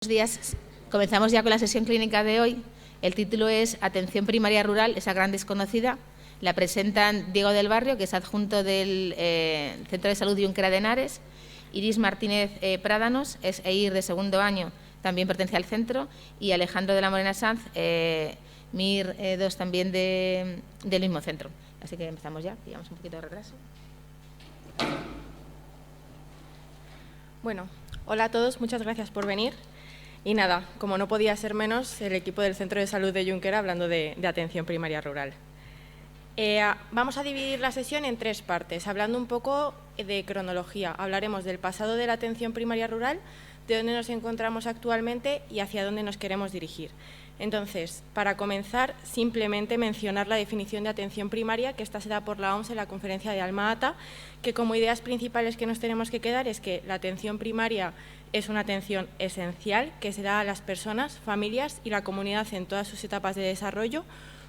Buenos días. Comenzamos ya con la sesión clínica de hoy. El título es Atención primaria rural, esa gran desconocida. La presentan Diego del Barrio, que es adjunto del Centro de Salud Junquera de Henares, Iris Martínez Prádanos, es EIR de segundo año, también pertenece al centro, y Alejandro de la Morena Sanz, MIR 2 también del mismo centro. Así que empezamos ya, llevamos un poquito de retraso. Bueno, hola a todos, muchas gracias por venir. Y nada, como no podía ser menos, el equipo del Centro de Salud de Junquera hablando de atención primaria rural. Vamos a dividir la sesión en tres partes, hablando un poco de cronología. Hablaremos del pasado de la atención primaria rural, de dónde nos encontramos actualmente y hacia dónde nos queremos dirigir. Entonces, para comenzar, simplemente mencionar la definición de atención primaria, que esta se da por la OMS en la conferencia de Alma-Ata, que como ideas principales que nos tenemos que quedar es que la atención primaria es una atención esencial que se da a las personas, familias y la comunidad en todas sus etapas de desarrollo,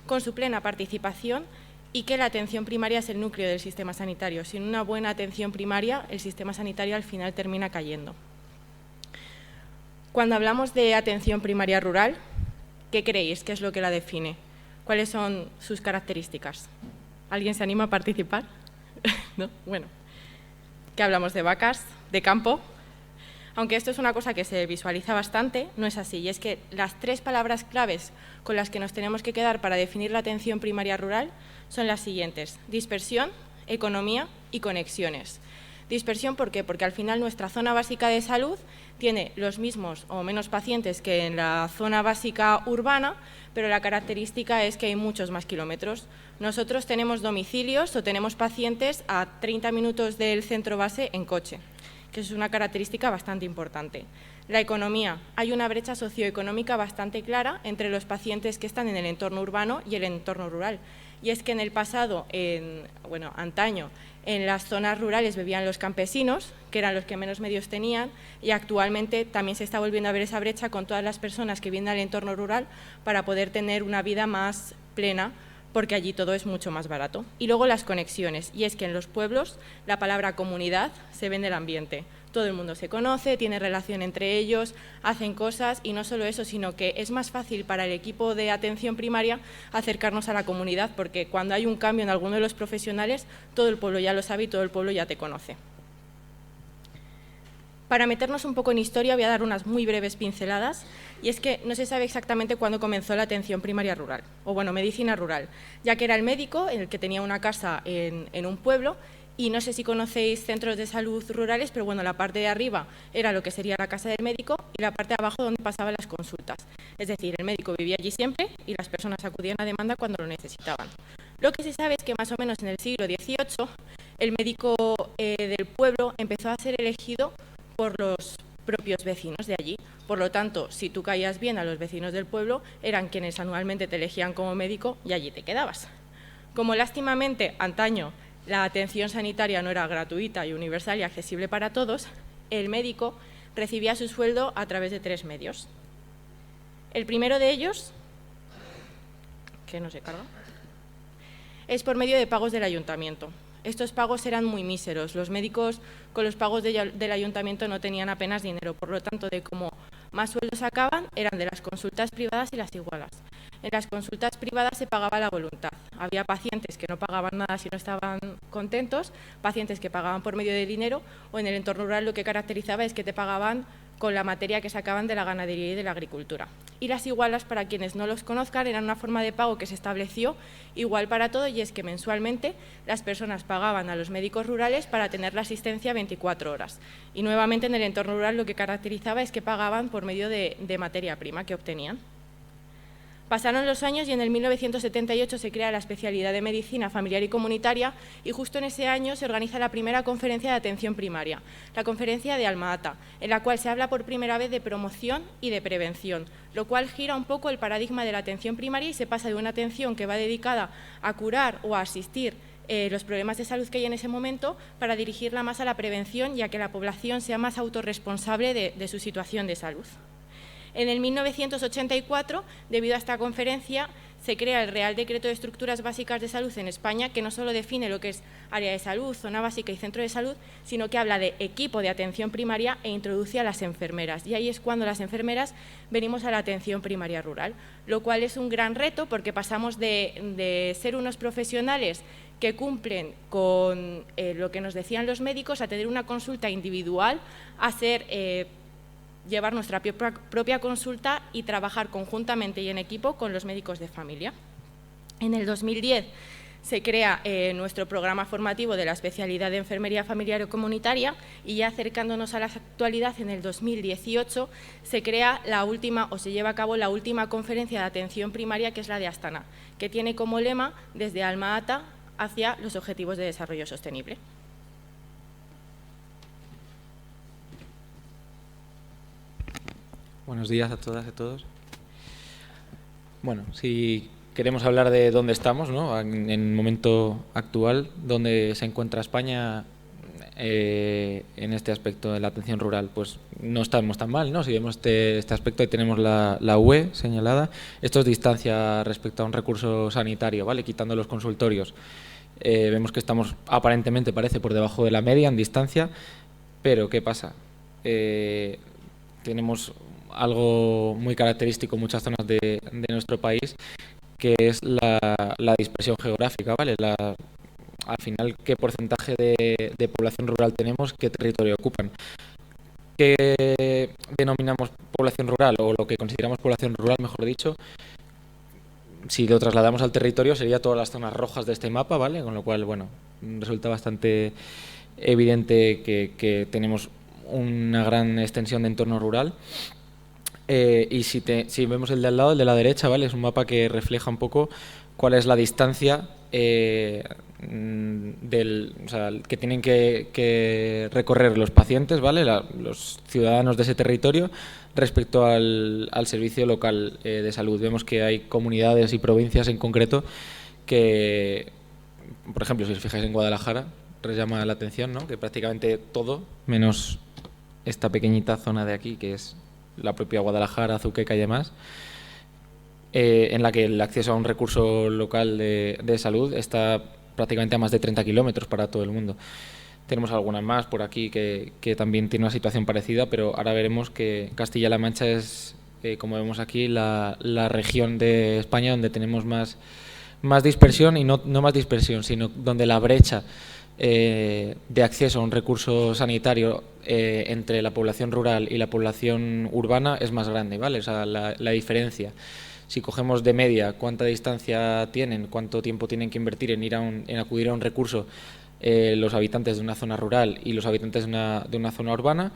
con su plena participación, y que la atención primaria es el núcleo del sistema sanitario. Sin una buena atención primaria, el sistema sanitario al final termina cayendo. Cuando hablamos de atención primaria rural, ¿qué creéis? ¿Qué es lo que la define? ¿Cuáles son sus características? ¿Alguien se anima a participar? ¿No? Bueno, ¿qué hablamos de vacas, de campo? Aunque esto es una cosa que se visualiza bastante, no es así. Y es que las tres palabras claves con las que nos tenemos que quedar para definir la atención primaria rural son las siguientes: dispersión, economía y conexiones. Dispersión, ¿por qué? Porque al final nuestra zona básica de salud tiene los mismos o menos pacientes que en la zona básica urbana, pero la característica es que hay muchos más kilómetros. Nosotros tenemos domicilios o tenemos pacientes a 30 minutos del centro base en coche, que es una característica bastante importante. La economía. Hay una brecha socioeconómica bastante clara entre los pacientes que están en el entorno urbano y el entorno rural. Y es que en el pasado, antaño, en las zonas rurales vivían los campesinos, que eran los que menos medios tenían, y actualmente también se está volviendo a ver esa brecha con todas las personas que vienen al entorno rural para poder tener una vida más plena, porque allí todo es mucho más barato. Y luego las conexiones, y es que en los pueblos la palabra comunidad se ve en el ambiente. Todo el mundo se conoce, tiene relación entre ellos, hacen cosas, y no solo eso, sino que es más fácil para el equipo de atención primaria acercarnos a la comunidad, porque cuando hay un cambio en alguno de los profesionales, todo el pueblo ya lo sabe y todo el pueblo ya te conoce. Para meternos un poco en historia voy a dar unas muy breves pinceladas, y es que no se sabe exactamente cuándo comenzó la atención primaria rural, o medicina rural, ya que era el médico el que tenía una casa en un pueblo. Y no sé si conocéis centros de salud rurales, pero la parte de arriba era lo que sería la casa del médico y la parte de abajo donde pasaban las consultas. Es decir, el médico vivía allí siempre y las personas acudían a demanda cuando lo necesitaban. Lo que se sabe es que más o menos en el siglo XVIII el médico del pueblo empezó a ser elegido por los propios vecinos de allí. Por lo tanto, si tú caías bien a los vecinos del pueblo, eran quienes anualmente te elegían como médico y allí te quedabas. Como lástimamente antaño la atención sanitaria no era gratuita y universal y accesible para todos, el médico recibía su sueldo a través de tres medios. El primero de ellos, que no se carga, es por medio de pagos del ayuntamiento. Estos pagos eran muy míseros. Los médicos con los pagos del ayuntamiento no tenían apenas dinero, por lo tanto, de como más sueldos sacaban, eran de las consultas privadas y las igualas. En las consultas privadas se pagaba la voluntad. Había pacientes que no pagaban nada si no estaban contentos, pacientes que pagaban por medio de dinero, o en el entorno rural lo que caracterizaba es que te pagaban con la materia que sacaban de la ganadería y de la agricultura. Y las igualas, para quienes no los conozcan, eran una forma de pago que se estableció igual para todo, y es que mensualmente las personas pagaban a los médicos rurales para tener la asistencia 24 horas. Y nuevamente en el entorno rural lo que caracterizaba es que pagaban por medio de materia prima que obtenían. Pasaron los años y en el 1978 se crea la especialidad de Medicina Familiar y Comunitaria, y justo en ese año se organiza la primera conferencia de atención primaria, la conferencia de Alma-Ata, en la cual se habla por primera vez de promoción y de prevención, lo cual gira un poco el paradigma de la atención primaria y se pasa de una atención que va dedicada a curar o a asistir los problemas de salud que hay en ese momento, para dirigirla más a la prevención y a que la población sea más autorresponsable de su situación de salud. En el 1984, debido a esta conferencia, se crea el Real Decreto de Estructuras Básicas de Salud en España, que no solo define lo que es área de salud, zona básica y centro de salud, sino que habla de equipo de atención primaria e introduce a las enfermeras. Y ahí es cuando las enfermeras venimos a la atención primaria rural, lo cual es un gran reto porque pasamos de ser unos profesionales que cumplen con lo que nos decían los médicos, a tener una consulta individual, a ser llevar nuestra propia consulta y trabajar conjuntamente y en equipo con los médicos de familia. En el 2010 se crea nuestro programa formativo de la especialidad de enfermería familiar o comunitaria y ya acercándonos a la actualidad, en el 2018 se crea la última o se lleva a cabo la última conferencia de atención primaria, que es la de Astana, que tiene como lema desde Alma Ata hacia los Objetivos de Desarrollo Sostenible. Buenos días a todas y a todos. Bueno, si queremos hablar de dónde estamos, ¿no? En el momento actual, dónde se encuentra España en este aspecto de la atención rural, pues no estamos tan mal, ¿no? Si vemos este aspecto, ahí tenemos la UE señalada. Esto es distancia respecto a un recurso sanitario, ¿vale? Quitando los consultorios. Vemos que estamos, aparentemente parece, por debajo de la media en distancia, pero ¿qué pasa? Tenemos algo muy característico en muchas zonas de nuestro país, que es la dispersión geográfica, ¿vale? Al final, ¿qué porcentaje de población rural tenemos? ¿Qué territorio ocupan? ¿Qué denominamos población rural, o lo que consideramos población rural, mejor dicho? Si lo trasladamos al territorio, sería todas las zonas rojas de este mapa, ¿vale? Con lo cual, bueno, resulta bastante evidente que tenemos una gran extensión de entorno rural. Y si vemos el de al lado, el de la derecha, ¿vale? Es un mapa que refleja un poco cuál es la distancia que tienen que recorrer los pacientes, ¿vale? Los ciudadanos de ese territorio respecto al servicio local de salud. Vemos que hay comunidades y provincias en concreto que, por ejemplo, si os fijáis en Guadalajara, os llama la atención, ¿no? Que prácticamente todo, menos esta pequeñita zona de aquí, que es la propia Guadalajara, Azuqueca y demás, en la que el acceso a un recurso local de salud está prácticamente a más de 30 kilómetros para todo el mundo. Tenemos algunas más por aquí que también tiene una situación parecida, pero ahora veremos que Castilla-La Mancha es, como vemos aquí, la región de España donde tenemos más dispersión, y no más dispersión, sino donde la brecha de acceso a un recurso sanitario entre la población rural y la población urbana es más grande, ¿vale? O sea, la diferencia. Si cogemos de media cuánta distancia tienen, cuánto tiempo tienen que invertir en acudir a un recurso los habitantes de una zona rural y los habitantes de una zona urbana,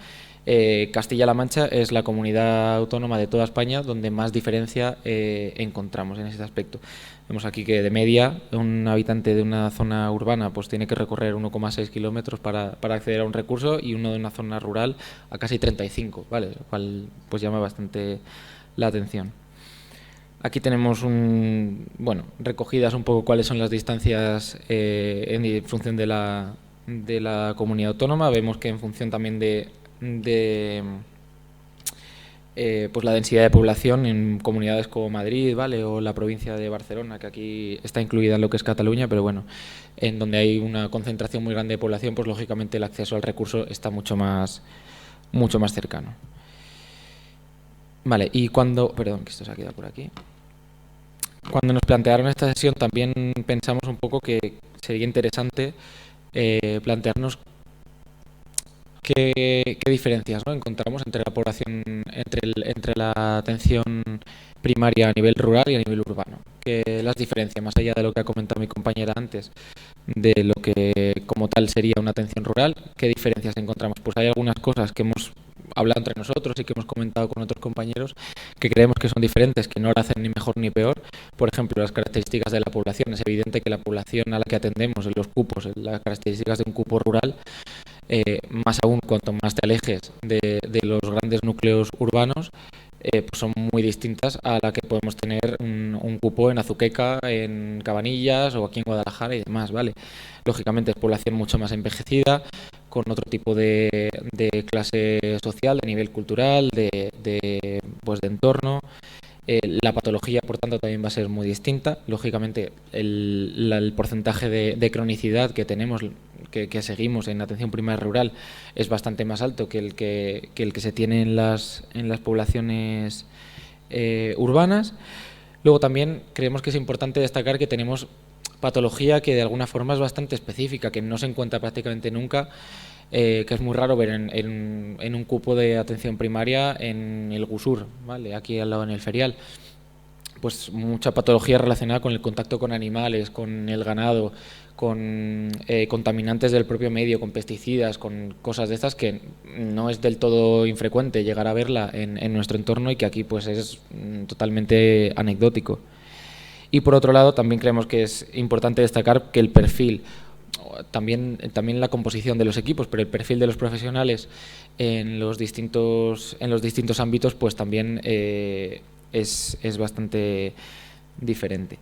Castilla-La Mancha es la comunidad autónoma de toda España donde más diferencia encontramos en ese aspecto. Vemos aquí que de media un habitante de una zona urbana pues tiene que recorrer 1,6 kilómetros para acceder a un recurso, y uno de una zona rural a casi 35, ¿vale? Lo cual pues llama bastante la atención. Aquí tenemos recogidas un poco cuáles son las distancias en función de la comunidad autónoma. Vemos que en función también de pues la densidad de población en comunidades como Madrid, ¿vale? O la provincia de Barcelona, que aquí está incluida en lo que es Cataluña, pero bueno, en donde hay una concentración muy grande de población, pues lógicamente el acceso al recurso está mucho más cercano. Vale, y perdón, que esto se ha quedado por aquí. Cuando nos plantearon esta sesión también pensamos un poco que sería interesante plantearnos qué diferencias, ¿no?, encontramos entre la población, entre la atención primaria a nivel rural y a nivel urbano. Que las diferencias, más allá de lo que ha comentado mi compañera antes, de lo que como tal sería una atención rural, ¿qué diferencias encontramos? Pues hay algunas cosas que hemos hablado entre nosotros y que hemos comentado con otros compañeros que creemos que son diferentes, que no la hacen ni mejor ni peor. Por ejemplo, las características de la población. Es evidente que la población a la que atendemos, en los cupos, en las características de un cupo rural, más aún cuanto más te alejes de los grandes núcleos urbanos, pues son muy distintas a la que podemos tener un cupo en Azuqueca, en Cabanillas o aquí en Guadalajara y demás, ¿vale? Lógicamente es población mucho más envejecida, con otro tipo de clase social, de nivel cultural, de entorno, La patología, por tanto, también va a ser muy distinta. Lógicamente, el porcentaje de cronicidad que tenemos, que seguimos en atención primaria rural, es bastante más alto que el que se tiene en las poblaciones urbanas. Luego también creemos que es importante destacar que tenemos patología que de alguna forma es bastante específica, que no se encuentra prácticamente nunca, que es muy raro ver en un cupo de atención primaria en el Gusur, ¿vale? Aquí al lado en el Ferial. Pues mucha patología relacionada con el contacto con animales, con el ganado, con contaminantes del propio medio, con pesticidas, con cosas de estas que no es del todo infrecuente llegar a verla en nuestro entorno y que aquí pues es totalmente anecdótico. Y por otro lado también creemos que es importante destacar que el perfil, también la composición de los equipos, pero el perfil de los profesionales en los distintos ámbitos pues también es bastante diferente.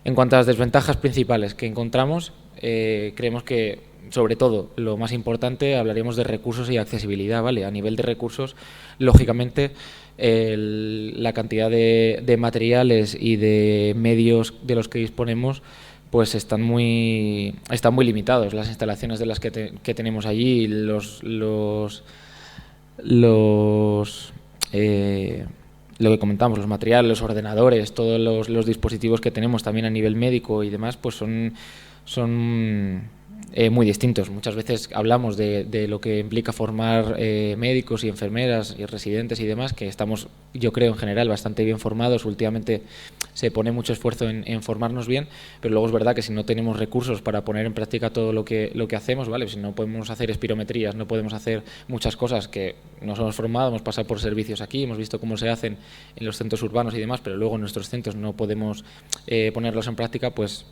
En cuanto a las desventajas principales que encontramos, creemos que, sobre todo, lo más importante, hablaremos de recursos y accesibilidad, ¿vale? A nivel de recursos, lógicamente, la cantidad de materiales y de medios de los que disponemos pues están muy limitados. Las instalaciones de las que tenemos allí, lo que comentamos, los materiales, los ordenadores, todos los dispositivos que tenemos también a nivel médico y demás, pues son muy distintos. Muchas veces hablamos de lo que implica formar médicos y enfermeras y residentes y demás, que estamos, yo creo, en general bastante bien formados. Últimamente se pone mucho esfuerzo en formarnos bien, pero luego es verdad que si no tenemos recursos para poner en práctica todo lo que hacemos, ¿vale? Si no podemos hacer espirometrías, no podemos hacer muchas cosas que nos hemos formado, hemos pasado por servicios aquí, hemos visto cómo se hacen en los centros urbanos y demás, pero luego en nuestros centros no podemos ponerlos en práctica, pues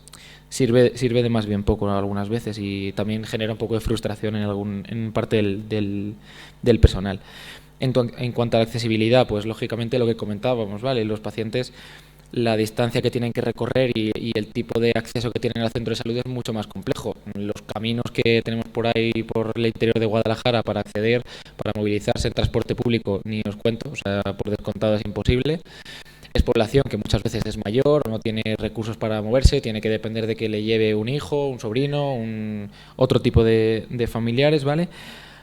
sirve de más bien poco algunas veces y también genera un poco de frustración en parte del personal. En cuanto a la accesibilidad, pues lógicamente lo que comentábamos, ¿vale? Los pacientes, la distancia que tienen que recorrer y el tipo de acceso que tienen al centro de salud es mucho más complejo. Los caminos que tenemos por ahí, por el interior de Guadalajara, para acceder, para movilizarse en transporte público, ni os cuento, o sea, por descontado es imposible. Es población que muchas veces es mayor, no tiene recursos para moverse, tiene que depender de que le lleve un hijo, un sobrino, otro tipo de familiares, ¿vale?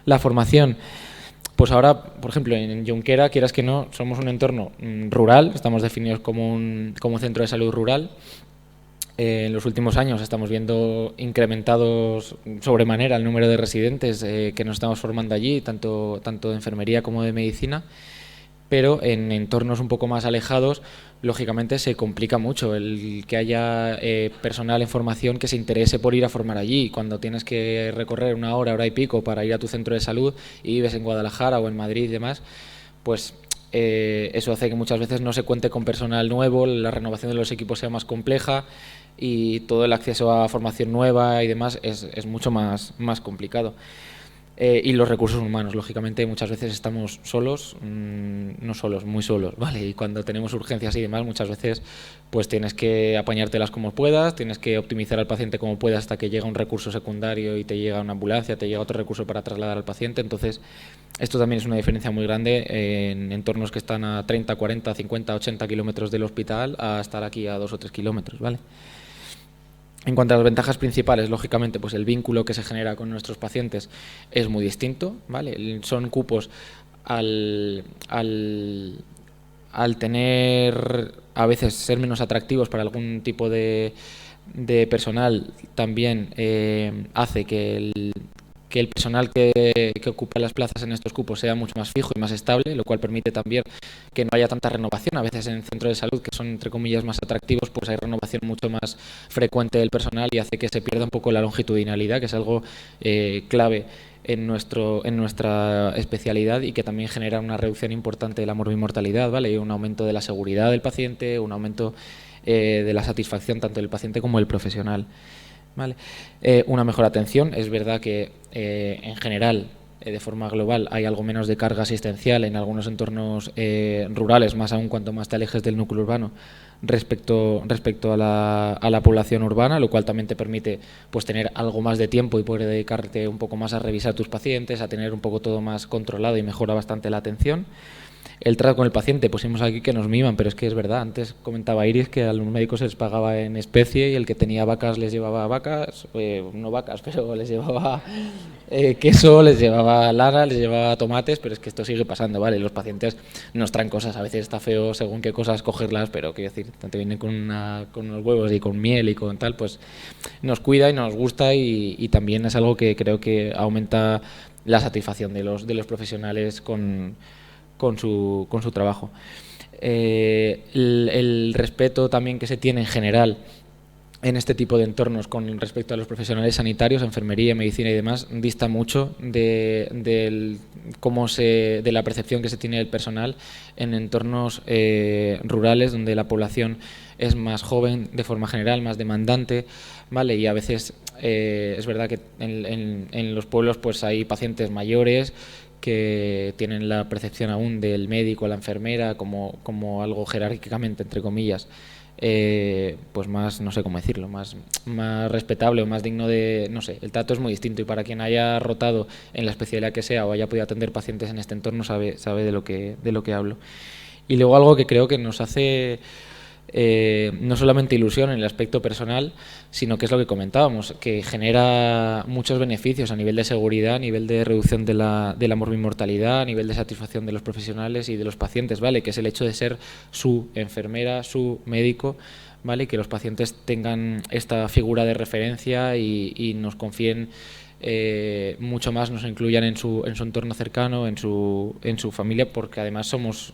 La formación, pues ahora, por ejemplo, en Junquera, quieras que no, somos un entorno rural, estamos definidos como un centro de salud rural. En los últimos años estamos viendo incrementados sobremanera el número de residentes que nos estamos formando allí, tanto de enfermería como de medicina. Pero en entornos un poco más alejados, lógicamente se complica mucho el que haya personal en formación que se interese por ir a formar allí. Cuando tienes que recorrer una hora y pico para ir a tu centro de salud y vives en Guadalajara o en Madrid y demás, pues eso hace que muchas veces no se cuente con personal nuevo, la renovación de los equipos sea más compleja y todo el acceso a formación nueva y demás es mucho más complicado. Y los recursos humanos, lógicamente, muchas veces estamos solos, no solos, muy solos, ¿vale? Y cuando tenemos urgencias y demás, muchas veces pues tienes que apañártelas como puedas, tienes que optimizar al paciente como puedas hasta que llega un recurso secundario y te llega una ambulancia, te llega otro recurso para trasladar al paciente. Entonces, esto también es una diferencia muy grande en entornos que están a 30, 40, 50, 80 kilómetros del hospital a estar aquí a 2 o 3 kilómetros, ¿vale? En cuanto a las ventajas principales, lógicamente, pues el vínculo que se genera con nuestros pacientes es muy distinto, ¿vale? Son cupos al tener, a veces, ser menos atractivos para algún tipo de personal, también hace que el personal que ocupa las plazas en estos cupos sea mucho más fijo y más estable, lo cual permite también que no haya tanta renovación. A veces en centros de salud, que son entre comillas más atractivos, pues hay renovación mucho más frecuente del personal y hace que se pierda un poco la longitudinalidad, que es algo clave en nuestra especialidad y que también genera una reducción importante de la morbimortalidad, ¿vale? Y un aumento de la seguridad del paciente, un aumento de la satisfacción tanto del paciente como del profesional. ¿Vale? Una mejor atención. Es verdad que en general, de forma global, hay algo menos de carga asistencial en algunos entornos rurales, más aún cuanto más te alejes del núcleo urbano respecto a la población urbana, lo cual también te permite pues tener algo más de tiempo y poder dedicarte un poco más a revisar tus pacientes, a tener un poco todo más controlado y mejora bastante la atención. el trato con el paciente. Pusimos aquí que nos miman, pero es que es verdad. Antes comentaba Iris que a los médicos se les pagaba en especie y el que tenía vacas les llevaba vacas, no vacas, pero les llevaba queso, les llevaba lana, les llevaba tomates, pero es que esto sigue pasando, ¿vale? Los pacientes nos traen cosas, a veces está feo según qué cosas cogerlas, pero quiero decir, te vienen con unos huevos y con miel y con tal, pues nos cuida y nos gusta y también es algo que creo que aumenta la satisfacción de los profesionales con su trabajo. El respeto también que se tiene en general en este tipo de entornos con respecto a los profesionales sanitarios, enfermería, medicina y demás, dista mucho de la percepción que se tiene del personal en entornos rurales donde la población es más joven de forma general, más demandante, ¿vale? Y a veces es verdad que en los pueblos pues hay pacientes mayores que tienen la percepción aún del médico, la enfermera como algo jerárquicamente, entre comillas, pues más, no sé cómo decirlo, más respetable o más digno de, no sé, el trato es muy distinto y para quien haya rotado en la especialidad que sea o haya podido atender pacientes en este entorno sabe de lo que hablo. Y luego algo que creo que nos hace no solamente ilusión en el aspecto personal, sino que es lo que comentábamos, que genera muchos beneficios a nivel de seguridad, a nivel de reducción de la morbimortalidad, a nivel de satisfacción de los profesionales y de los pacientes, ¿vale? Que es el hecho de ser su enfermera, su médico, ¿vale? Que los pacientes tengan esta figura de referencia y nos confíen mucho más, nos incluyan en su entorno cercano, en su familia, porque además somos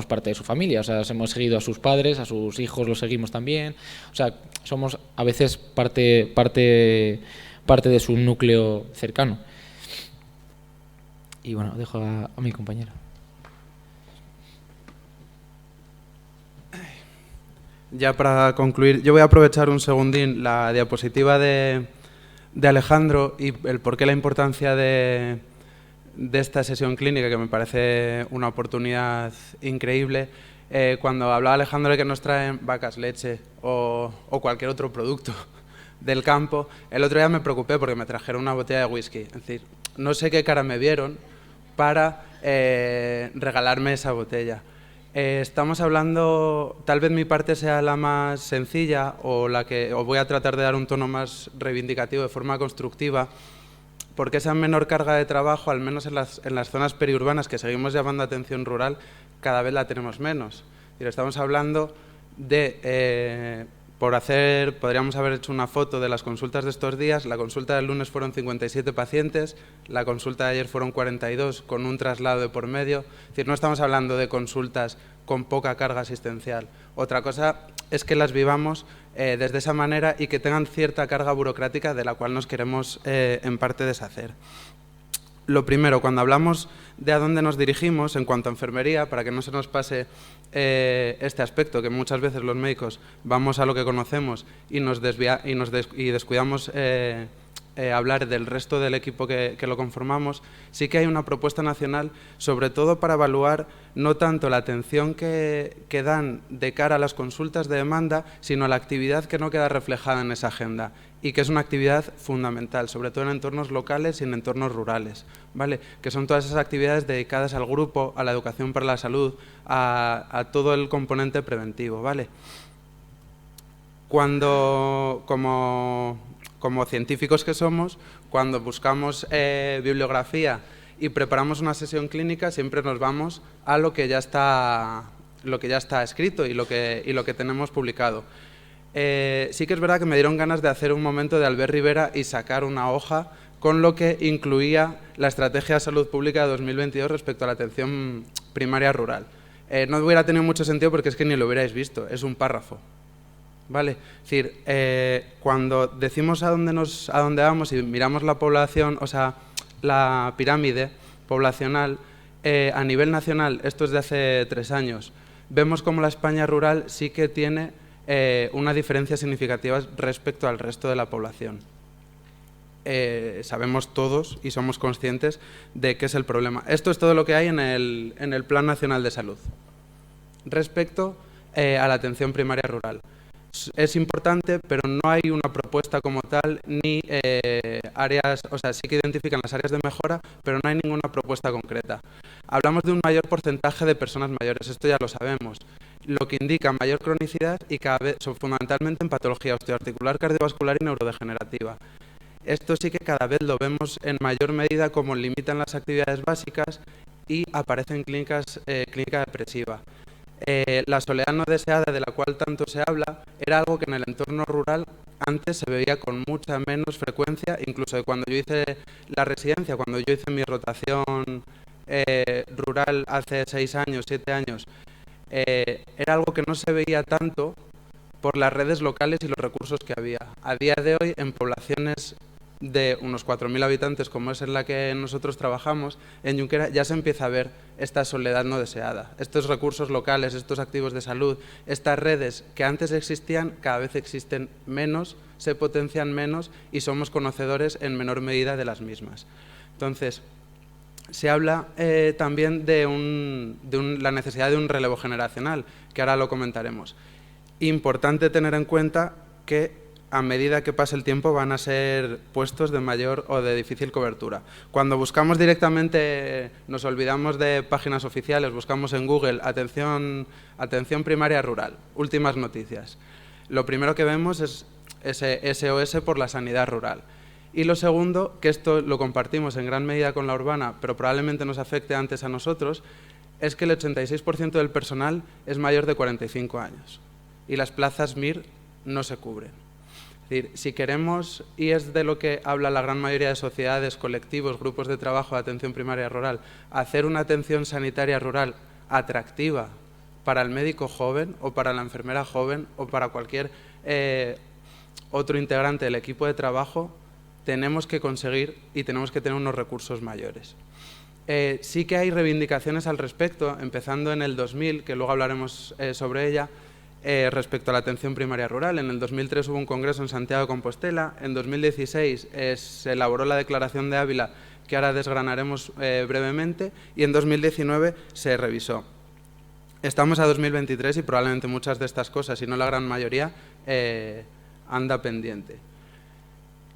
parte de su familia, o sea, hemos seguido a sus padres, a sus hijos los seguimos también, o sea, somos a veces parte de su núcleo cercano. Y bueno, dejo a mi compañera. Ya para concluir, yo voy a aprovechar un segundín la diapositiva de Alejandro y el por qué la importancia de esta sesión clínica, que me parece una oportunidad increíble. Cuando hablaba Alejandro de que nos traen vacas, leche o cualquier otro producto del campo, el otro día me preocupé porque me trajeron una botella de whisky. Es decir, no sé qué cara me vieron para regalarme esa botella. Estamos hablando, tal vez mi parte sea la más sencilla o voy a tratar de dar un tono más reivindicativo de forma constructiva, porque esa menor carga de trabajo, al menos en las zonas periurbanas que seguimos llamando atención rural, cada vez la tenemos menos. Estamos hablando de, podríamos haber hecho una foto de las consultas de estos días. La consulta del lunes fueron 57 pacientes, la consulta de ayer fueron 42, con un traslado de por medio. Es decir, no estamos hablando de consultas con poca carga asistencial. Otra cosa es que las vivamos desde esa manera y que tengan cierta carga burocrática de la cual nos queremos en parte deshacer. Lo primero, cuando hablamos de a dónde nos dirigimos en cuanto a enfermería, para que no se nos pase este aspecto, que muchas veces los médicos vamos a lo que conocemos y descuidamos hablar del resto del equipo que lo conformamos, sí que hay una propuesta nacional, sobre todo para evaluar no tanto la atención que dan de cara a las consultas de demanda, sino la actividad que no queda reflejada en esa agenda y que es una actividad fundamental, sobre todo en entornos locales y en entornos rurales, ¿vale? Que son todas esas actividades dedicadas al grupo, a la educación para la salud, a todo el componente preventivo, ¿vale? Cuando, como científicos que somos, cuando buscamos bibliografía y preparamos una sesión clínica, siempre nos vamos a lo que ya está escrito y lo que tenemos publicado. Sí que es verdad que me dieron ganas de hacer un momento de Albert Rivera y sacar una hoja con lo que incluía la Estrategia de Salud Pública de 2022 respecto a la atención primaria rural. No hubiera tenido mucho sentido porque es que ni lo hubierais visto, es un párrafo. ¿Vale? Es decir, cuando decimos a dónde vamos y miramos la población, o sea, la pirámide poblacional, a nivel nacional, esto es de hace 3 años, vemos como la España rural sí que tiene una diferencia significativa respecto al resto de la población. Sabemos todos y somos conscientes de qué es el problema. Esto es todo lo que hay en el Plan Nacional de Salud respecto a la atención primaria rural. es importante, pero no hay una propuesta como tal, ni áreas, o sea, sí que identifican las áreas de mejora, pero no hay ninguna propuesta concreta. Hablamos de un mayor porcentaje de personas mayores, esto ya lo sabemos, lo que indica mayor cronicidad y cada vez, fundamentalmente en patología osteoarticular, cardiovascular y neurodegenerativa. Esto sí que cada vez lo vemos en mayor medida como limitan las actividades básicas y aparece en clínica depresiva. La soledad no deseada, de la cual tanto se habla, era algo que en el entorno rural antes se veía con mucha menos frecuencia, incluso de cuando yo hice la residencia, cuando yo hice mi rotación rural hace 6 años, 7 años, era algo que no se veía tanto por las redes locales y los recursos que había. A día de hoy, en poblaciones de unos 4.000 habitantes, como es en la que nosotros trabajamos, en Junquera ya se empieza a ver esta soledad no deseada. Estos recursos locales, estos activos de salud, estas redes que antes existían, cada vez existen menos, se potencian menos y somos conocedores en menor medida de las mismas. Entonces, se habla también de la necesidad de un relevo generacional, que ahora lo comentaremos. Importante tener en cuenta que a medida que pase el tiempo van a ser puestos de mayor o de difícil cobertura. Cuando buscamos directamente, nos olvidamos de páginas oficiales, buscamos en Google atención primaria rural, últimas noticias. Lo primero que vemos es ese SOS por la sanidad rural. Y lo segundo, que esto lo compartimos en gran medida con la urbana, pero probablemente nos afecte antes a nosotros, es que el 86% del personal es mayor de 45 años y las plazas MIR no se cubren. Es decir, si queremos, y es de lo que habla la gran mayoría de sociedades, colectivos, grupos de trabajo de atención primaria rural, hacer una atención sanitaria rural atractiva para el médico joven o para la enfermera joven o para cualquier otro integrante del equipo de trabajo, tenemos que conseguir y tenemos que tener unos recursos mayores. Sí que hay reivindicaciones al respecto, empezando en el 2000, que luego hablaremos sobre ella, respecto a la atención primaria rural. En el 2003 hubo un congreso en Santiago de Compostela, en 2016 se elaboró la Declaración de Ávila, que ahora desgranaremos brevemente, y en 2019 se revisó. Estamos a 2023 y probablemente muchas de estas cosas, si no la gran mayoría, anda pendiente.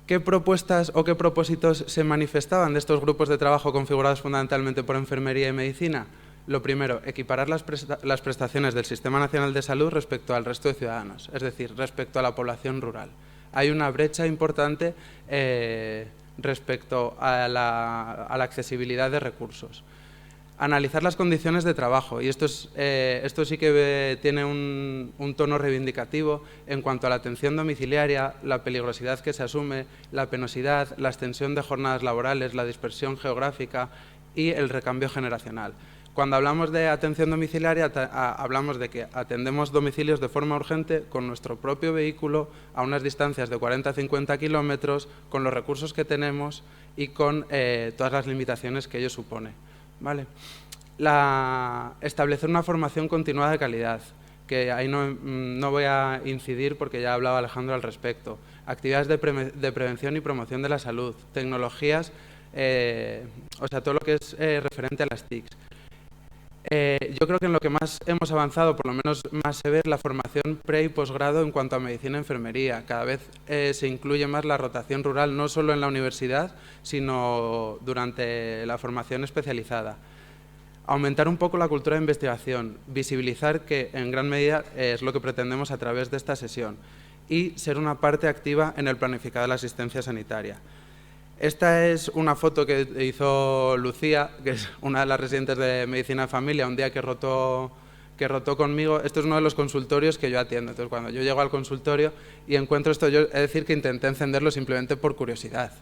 ¿Qué propuestas o qué propósitos se manifestaban de estos grupos de trabajo configurados fundamentalmente por enfermería y medicina? Lo primero, equiparar las prestaciones del Sistema Nacional de Salud respecto al resto de ciudadanos, es decir, respecto a la población rural. Hay una brecha importante respecto a la accesibilidad de recursos. Analizar las condiciones de trabajo, y esto sí que tiene un tono reivindicativo en cuanto a la atención domiciliaria, la peligrosidad que se asume, la penosidad, la extensión de jornadas laborales, la dispersión geográfica y el recambio generacional. Cuando hablamos de atención domiciliaria, hablamos de que atendemos domicilios de forma urgente con nuestro propio vehículo a unas distancias de 40 a 50 kilómetros, con los recursos que tenemos y con todas las limitaciones que ello supone. ¿Vale? Establecer una formación continuada de calidad, que ahí no voy a incidir porque ya hablaba Alejandro al respecto. Actividades de prevención y promoción de la salud, tecnologías, o sea, todo lo que es referente a las TICs. Yo creo que en lo que más hemos avanzado, por lo menos más se ve, la formación pre y posgrado en cuanto a medicina y enfermería. Cada vez se incluye más la rotación rural, no solo en la universidad, sino durante la formación especializada. Aumentar un poco la cultura de investigación, visibilizar que en gran medida es lo que pretendemos a través de esta sesión y ser una parte activa en el planificado de la asistencia sanitaria. Esta es una foto que hizo Lucía, que es una de las residentes de Medicina de Familia, un día que rotó conmigo. Esto es uno de los consultorios que yo atiendo. Entonces, cuando yo llego al consultorio y encuentro esto, yo he de decir que intenté encenderlo simplemente por curiosidad.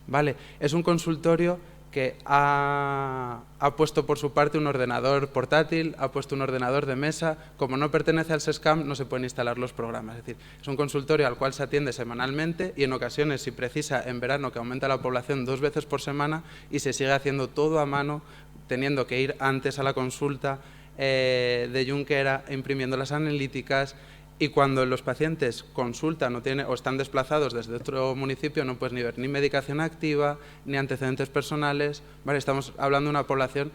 ¿Vale? Es un consultorio que ha puesto por su parte un ordenador portátil, ha puesto un ordenador de mesa. Como no pertenece al SESCAM, no se pueden instalar los programas. Es decir, es un consultorio al cual se atiende semanalmente y en ocasiones, si precisa, en verano, que aumenta la población 2 veces por semana, y se sigue haciendo todo a mano, teniendo que ir antes a la consulta de Junquera, imprimiendo las analíticas. Y cuando los pacientes consultan o están desplazados desde otro municipio, no puedes ni ver ni medicación activa, ni antecedentes personales. ¿Vale? Estamos hablando de una población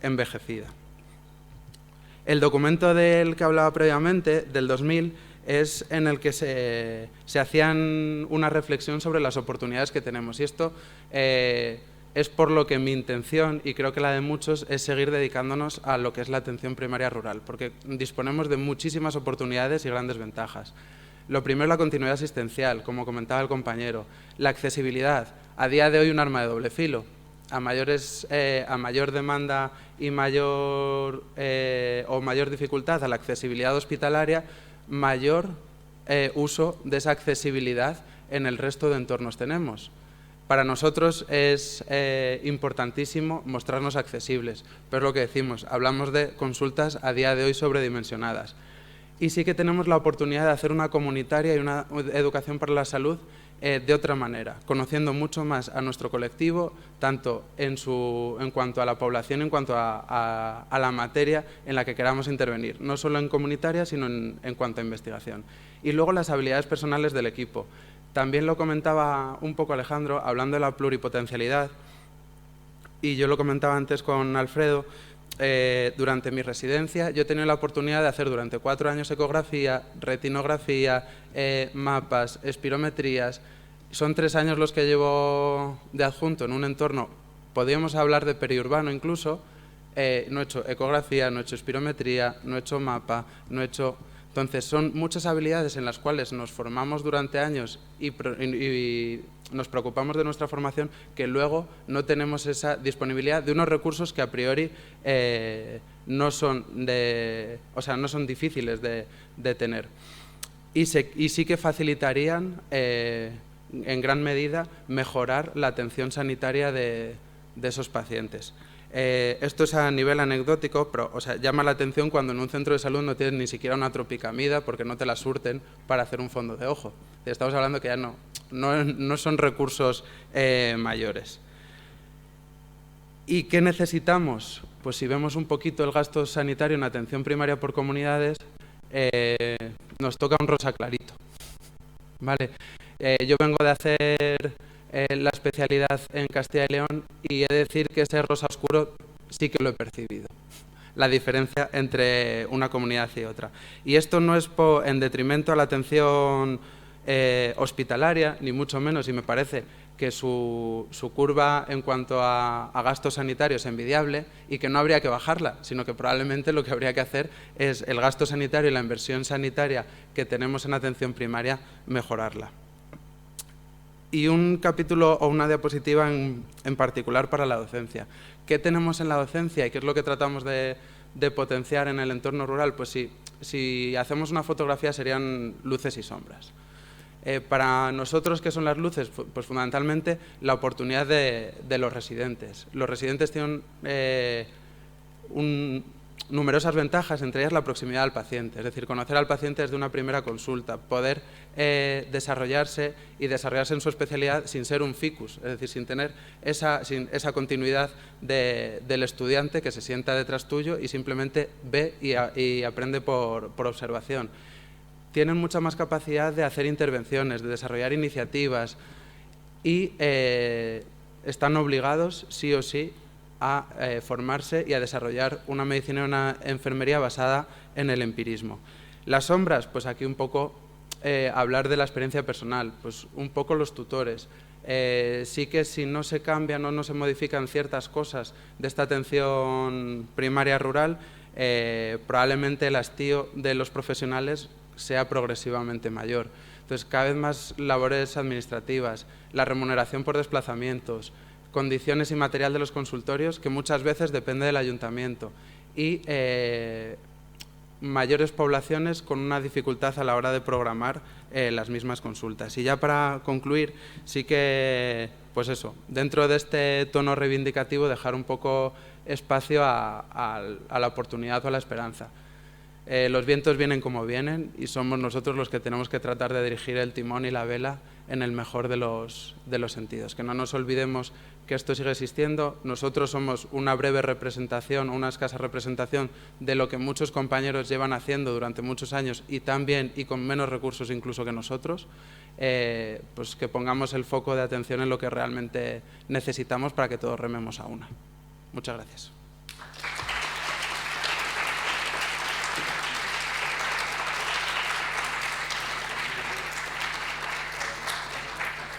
envejecida. El documento del que hablaba previamente, del 2000, es en el que se hacían una reflexión sobre las oportunidades que tenemos. Y esto es por lo que mi intención, y creo que la de muchos, es seguir dedicándonos a lo que es la atención primaria rural, porque disponemos de muchísimas oportunidades y grandes ventajas. Lo primero es la continuidad asistencial, como comentaba el compañero. La accesibilidad, a día de hoy un arma de doble filo. A mayor demanda y mayor dificultad a la accesibilidad hospitalaria, mayor uso de esa accesibilidad en el resto de entornos tenemos. Para nosotros es importantísimo mostrarnos accesibles, pero lo que decimos, hablamos de consultas a día de hoy sobredimensionadas. Y sí que tenemos la oportunidad de hacer una comunitaria y una educación para la salud de otra manera, conociendo mucho más a nuestro colectivo, tanto en cuanto a la población, en cuanto a la materia en la que queramos intervenir, no solo en comunitaria, sino en cuanto a investigación. Y luego las habilidades personales del equipo. También lo comentaba un poco Alejandro, hablando de la pluripotencialidad, y yo lo comentaba antes con Alfredo. Durante mi residencia yo he tenido la oportunidad de hacer durante 4 años ecografía, retinografía, mapas, espirometrías. Son 3 años los que llevo de adjunto en un entorno, podríamos hablar de periurbano incluso. No he hecho ecografía, no he hecho espirometría, no he hecho mapa, no he hecho... Entonces son muchas habilidades en las cuales nos formamos durante años y nos preocupamos de nuestra formación, que luego no tenemos esa disponibilidad de unos recursos que a priori no son difíciles de tener. Y sí que facilitarían en gran medida mejorar la atención sanitaria de esos pacientes. Esto es a nivel anecdótico, pero llama la atención cuando en un centro de salud no tienes ni siquiera una tropicamida porque no te la surten para hacer un fondo de ojo. Estamos hablando que ya no son recursos mayores. ¿Y qué necesitamos? Pues si vemos un poquito el gasto sanitario en atención primaria por comunidades, nos toca un rosa clarito. ¿Vale? Yo vengo de hacer la especialidad en Castilla y León y he de decir que ese rosa oscuro sí que lo he percibido, la diferencia entre una comunidad y otra. Y esto no es en detrimento a la atención hospitalaria, ni mucho menos, y me parece que su curva en cuanto a gasto sanitario es envidiable y que no habría que bajarla, sino que probablemente lo que habría que hacer es el gasto sanitario y la inversión sanitaria que tenemos en atención primaria, mejorarla. Y un capítulo o una diapositiva en particular para la docencia. ¿Qué tenemos en la docencia y qué es lo que tratamos de potenciar en el entorno rural? Pues si hacemos una fotografía serían luces y sombras. Para nosotros, ¿qué son las luces? Pues fundamentalmente la oportunidad de los residentes. Los residentes tienen numerosas ventajas, entre ellas la proximidad al paciente, es decir, conocer al paciente desde una primera consulta, poder desarrollarse en su especialidad sin ser un ficus, es decir, sin tener esa continuidad del estudiante que se sienta detrás tuyo y simplemente ve y aprende por observación. Tienen mucha más capacidad de hacer intervenciones, de desarrollar iniciativas y están obligados, sí o sí, a formarse y a desarrollar una medicina y una enfermería basada en el empirismo. Las sombras, pues aquí un poco hablar de la experiencia personal, pues un poco los tutores. Sí que si no se cambian o no se modifican ciertas cosas de esta atención primaria rural, probablemente el hastío de los profesionales sea progresivamente mayor. Entonces, cada vez más labores administrativas, la remuneración por desplazamientos, condiciones y material de los consultorios, que muchas veces depende del ayuntamiento, y mayores poblaciones con una dificultad a la hora de programar las mismas consultas. Y ya para concluir, sí que, pues eso, dentro de este tono reivindicativo, dejar un poco espacio a la oportunidad o a la esperanza. Los vientos vienen como vienen y somos nosotros los que tenemos que tratar de dirigir el timón y la vela en el mejor de los sentidos. Que no nos olvidemos que esto sigue existiendo. Nosotros somos una breve representación, una escasa representación de lo que muchos compañeros llevan haciendo durante muchos años y también y con menos recursos incluso que nosotros. Pues que pongamos el foco de atención en lo que realmente necesitamos para que todos rememos a una. Muchas gracias.